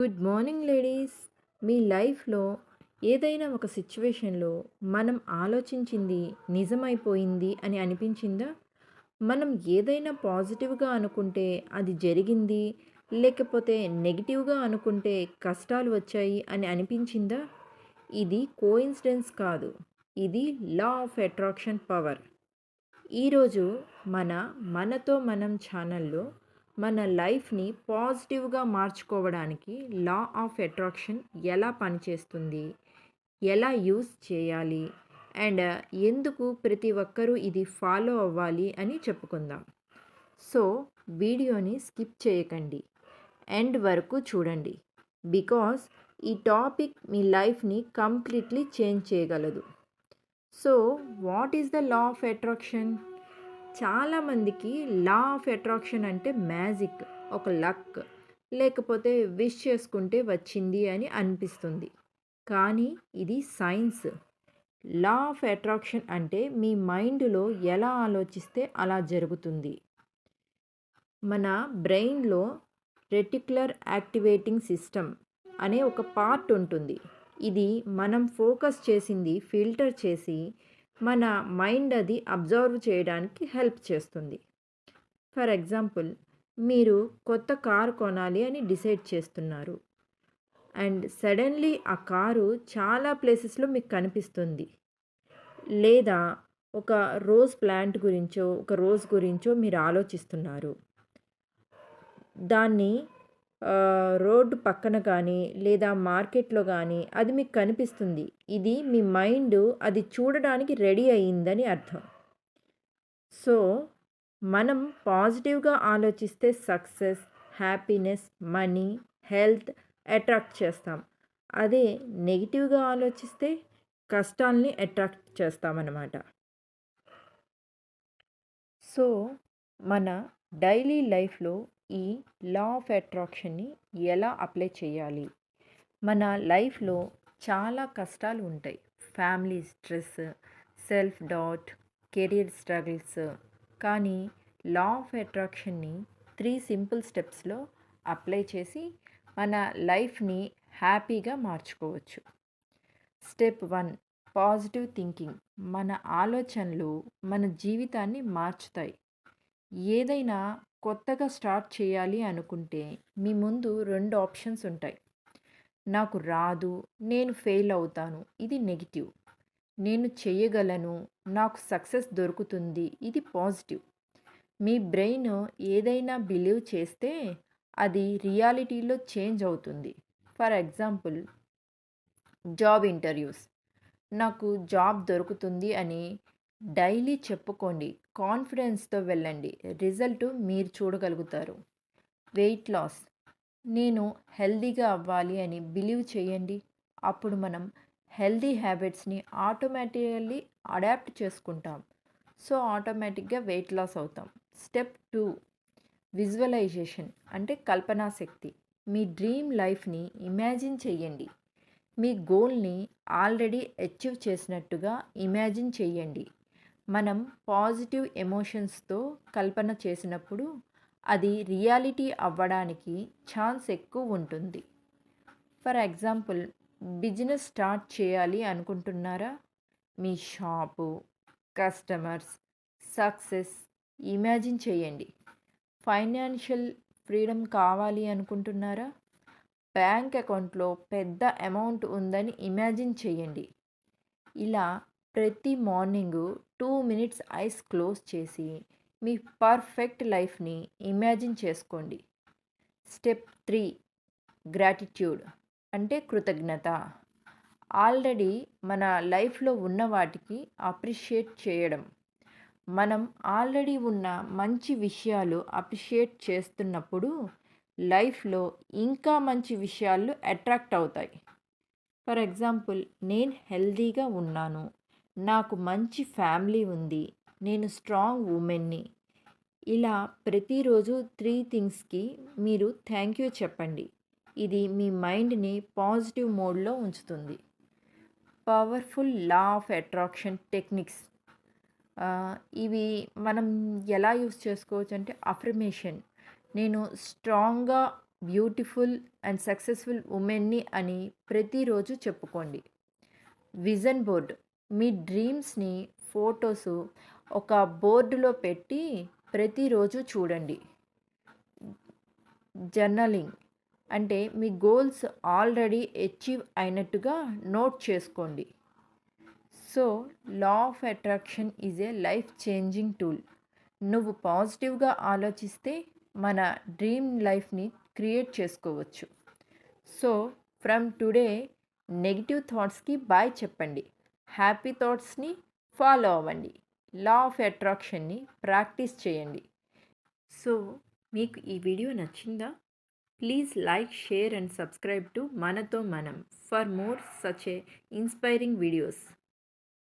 Good morning ladies. మీ లైఫ్‌లో ఏదైనా ఒక సిట్యుయేషన్‌లో మనం ఆలోచించింది నిజమైపోయింది అని అనిపించిందా? మనం ఏదైనా పాజిటివ్‌గా అనుకుంటే అది జరిగింది, లేకపోతే నెగెటివ్‌గా అనుకుంటే కష్టాలు వచ్చాయి అని అనిపించిందా? ఇది కోయిన్సిడెన్స్ కాదు. ఇది లా ఆఫ్ అట్రాక్షన్ పవర్. ఈరోజు మన మనతో మనం ఛానల్లో మన లైఫ్ని పాజిటివ్గా మార్చుకోవడానికి లా ఆఫ్ అట్రాక్షన్ ఎలా పనిచేస్తుంది, ఎలా యూస్ చేయాలి అండ్ ఎందుకు ప్రతి ఒక్కరూ ఇది ఫాలో అవ్వాలి అని చెప్పుకుందాం. సో వీడియోని స్కిప్ చేయకండి, ఎండ్ వరకు చూడండి. బికాస్ ఈ టాపిక్ మీ లైఫ్ని కంప్లీట్లీ చేంజ్ చేయగలదు. So what is the law of attraction? చాలామందికి లా ఆఫ్ అట్రాక్షన్ అంటే మ్యాజిక్, ఒక లక్, లేకపోతే విష్ చేసుకుంటే వచ్చింది అని అనిపిస్తుంది. కానీ ఇది సైన్స్. లా ఆఫ్ అట్రాక్షన్ అంటే మీ మైండ్లో ఎలా ఆలోచిస్తే అలా జరుగుతుంది. మన బ్రెయిన్లో రెటిక్యులర్ యాక్టివేటింగ్ సిస్టమ్ అనే ఒక పార్ట్ ఉంటుంది. ఇది మనం ఫోకస్ చేసింది ఫిల్టర్ చేసి మన మైండ్ అది అబ్జర్వ్ చేయడానికి హెల్ప్ చేస్తుంది. ఫర్ ఎగ్జాంపుల్, మీరు కొత్త కారు కొనాలి అని డిసైడ్ చేస్తున్నారు అండ్ సడన్లీ ఆ కారు చాలా ప్లేసెస్లో మీకు కనిపిస్తుంది. లేదా ఒక రోజ్ గురించో మీరు ఆలోచిస్తున్నారు. దాన్ని రోడ్డు పక్కన కానీ లేదా మార్కెట్లో కానీ అది మీకు కనిపిస్తుంది. ఇది మీ మైండ్ అది చూడడానికి రెడీ అయ్యిందని అర్థం. సో మనం పాజిటివ్గా ఆలోచిస్తే success, happiness, money, health attract చేస్తాం. అదే నెగిటివ్గా ఆలోచిస్తే కష్టాల్ని అట్రాక్ట్ చేస్తామన్నమాట. సో మన డైలీ లైఫ్లో ఈ లా ఆఫ్ అట్రాక్షన్ని ఎలా అప్లై చేయాలి? మన లైఫ్లో చాలా కష్టాలు ఉంటాయి. Family stress, self doubt, career struggles. కానీ లా ఆఫ్ అట్రాక్షన్ని 3 సింపుల్ స్టెప్స్లో అప్లై చేసి మన లైఫ్ని హ్యాపీగా మార్చుకోవచ్చు. Step 1, positive thinking. మన ఆలోచనలు మన జీవితాన్ని మార్చుతాయి. ఏదైనా కొత్తగా స్టార్ట్ చేయాలి అనుకుంటే మీ ముందు 2 ఆప్షన్స్ ఉంటాయి. నాకు రాదు, నేను ఫెయిల్ అవుతాను, ఇది నెగిటివ్. నేను చేయగలను, నాకు సక్సెస్ దొరుకుతుంది, ఇది పాజిటివ్. మీ బ్రెయిన్ ఏదైనా బిలీవ్ చేస్తే అది రియాలిటీలో చేంజ్ అవుతుంది. For example, job interviews. నాకు జాబ్ దొరుకుతుంది అని డైలీ చెప్పుకోండి. కాన్ఫిడెన్స్తో వెళ్ళండి. రిజల్ట్ మీరు చూడగలుగుతారు. Weight loss. నేను హెల్తీగా అవ్వాలి అని బిలీవ్ చేయండి. అప్పుడు మనం హెల్తీ హ్యాబిట్స్ని ఆటోమేటికల్లీ అడాప్ట్ చేసుకుంటాం. సో ఆటోమేటిక్గా వెయిట్ లాస్ అవుతాం. స్టెప్ 2, విజువలైజేషన్ అంటే కల్పనా శక్తి. మీ డ్రీమ్ లైఫ్ని ఇమాజిన్ చేయండి. మీ గోల్ని ఆల్రెడీ అచీవ్ చేసినట్టుగా ఇమాజిన్ చేయండి. మనం పాజిటివ్ ఎమోషన్స్తో కల్పన చేసినప్పుడు అది రియాలిటీ అవ్వడానికి ఛాన్స్ ఎక్కువ ఉంటుంది. ఫర్ ఎగ్జాంపుల్, బిజినెస్ స్టార్ట్ చేయాలి అనుకుంటున్నారా? మీ షాపు, కస్టమర్స్, సక్సెస్ ఇమాజిన్ చేయండి. ఫైనాన్షియల్ ఫ్రీడమ్ కావాలి అనుకుంటున్నారా? బ్యాంక్ అకౌంట్లో పెద్ద అమౌంట్ ఉందని ఇమాజిన్ చేయండి. ఇలా ప్రతి మార్నింగు 2 మినిట్స్ ఐస్ క్లోజ్ చేసి మీ పర్ఫెక్ట్ లైఫ్ని ఇమాజిన్ చేసుకోండి. స్టెప్ 3, గ్రాటిట్యూడ్ అంటే కృతజ్ఞత. ఆల్రెడీ మన లైఫ్లో ఉన్న వాటికి అప్రిషియేట్ చేయడం. మనం ఆల్రెడీ ఉన్న మంచి విషయాలు అప్రిషియేట్ చేస్తున్నప్పుడు లైఫ్లో ఇంకా మంచి విషయాలు అట్రాక్ట్ అవుతాయి. ఫర్ ఎగ్జాంపుల్, నేను హెల్తీగా ఉన్నాను, నాకు మంచి ఫ్యామిలీ ఉంది, నేను స్ట్రాంగ్ ఉమెన్ని. ఇలా ప్రతిరోజు 3 థింగ్స్కి మీరు థ్యాంక్ యూ చెప్పండి. ఇది మీ మైండ్ని పాజిటివ్ మోడ్లో ఉంచుతుంది. Powerful law of attraction techniques. ఇవి మనం ఎలా యూస్ చేసుకోవచ్చు అంటే అఫర్మేషన్. నేను స్ట్రాంగ్గా బ్యూటిఫుల్ అండ్ సక్సెస్ఫుల్ ఉమెన్ని అని ప్రతిరోజు చెప్పుకోండి. విజన్ బోర్డ్ మీ డ్రీమ్స్ని ఫొటోస్ ఒక బోర్డులో పెట్టి ప్రతిరోజు చూడండి. జర్నలింగ్ అంటే మీ గోల్స్ ఆల్రెడీ అచీవ్ అయినట్టుగా నోట్ చేసుకోండి. So law of attraction is a life changing tool. నువ్వు పాజిటివ్గా ఆలోచిస్తే మన డ్రీమ్ లైఫ్ని క్రియేట్ చేసుకోవచ్చు. సో ఫ్రమ్ టుడే నెగిటివ్ థాట్స్కి బాయ్ చెప్పండి. హ్యాపీ థాట్స్ని ఫాలో అవ్వండి. లా ఆఫ్ అట్రాక్షన్ని ప్రాక్టీస్ చేయండి. సో మీకు ఈ వీడియో నచ్చిందా? Please like, share and subscribe to మనతో మనం for more such a inspiring videos.